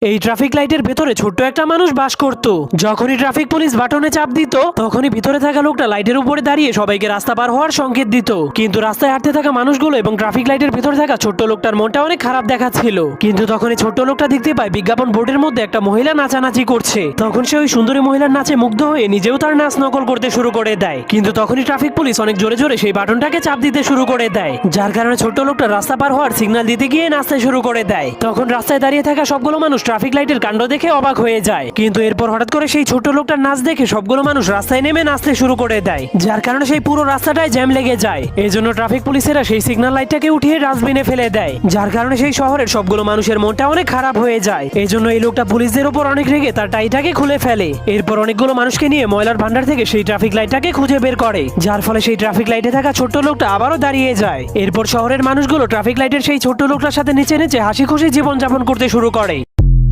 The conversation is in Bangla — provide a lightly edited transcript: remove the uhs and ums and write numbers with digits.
এই ট্রাফিক লাইটের ভেতরে ছোট্ট একটা মানুষ বাস করত। যখনই ট্রাফিক পুলিশ বাটনে চাপ দিত তখনই ভিতরে থাকা লোকটা লাইটের উপরে দাঁড়িয়ে সবাইকে রাস্তা পার হওয়ার সংকেত দিত। কিন্তু রাস্তায় হাঁটতে থাকা মানুষগুলো এবং ট্রাফিক লাইটের ভেতরে থাকা ছোট্ট লোকটার মনটা অনেক খারাপ দেখাচ্ছিল। কিন্তু তখনই ছোট্ট লোকটা দেখতে পায় বিজ্ঞাপন বোর্ডের মধ্যে একটা মহিলা নাচানাচি করছে। তখন সে ওই সুন্দরী মহিলার নাচে মুগ্ধ হয়ে নিজেও তার নাচ নকল করতে শুরু করে দেয়। কিন্তু তখনই ট্রাফিক পুলিশ অনেক জোরে জোরে সেই বাটনটাকে চাপ দিতে শুরু করে দেয়, যার কারণে ছোট্ট লোকটা রাস্তা পার হওয়ার সিগন্যাল দিতে গিয়ে নাচতে শুরু করে দেয়। তখন রাস্তায় দাঁড়িয়ে থাকা সবগুলো মানুষ ট্রাফিক লাইটের কাণ্ড দেখে অবাক হয়ে যায়। কিন্তু এরপর হঠাৎ করে সেই ছোট্ট লোকটার নাচ দেখে সবগুলো মানুষ রাস্তায় নেমে নাচতে শুরু করে দেয়, যার কারণে সেই পুরো রাস্তাটায় জ্যাম লেগে যায়। এজন্য ট্রাফিক পুলিশেরা সেই সিগন্যাল লাইটটাকে উঠিয়ে ডাস্টবিনে ফেলে দেয়, যার কারণে সেই শহরের সবগুলো মানুষের মনটা অনেক খারাপ হয়ে যায়। এজন্য এই লোকটা পুলিশদের উপর অনেক রেগে তার টাইটাকে খুলে ফেলে। এরপর অনেকগুলো মানুষকে নিয়ে ময়লার ভান্ডার থেকে সেই ট্রাফিক লাইটটাকে খুঁজে বের করে, যার ফলে সেই ট্রাফিক লাইটে থাকা ছোট্ট লোকটা আবারও দাঁড়িয়ে যায়। এরপর শহরের মানুষগুলো ট্রাফিক লাইটের সেই ছোট্ট লোকটার সাথে নিচে নিচে হাসি খুশি জীবন যাপন করতে শুরু করে।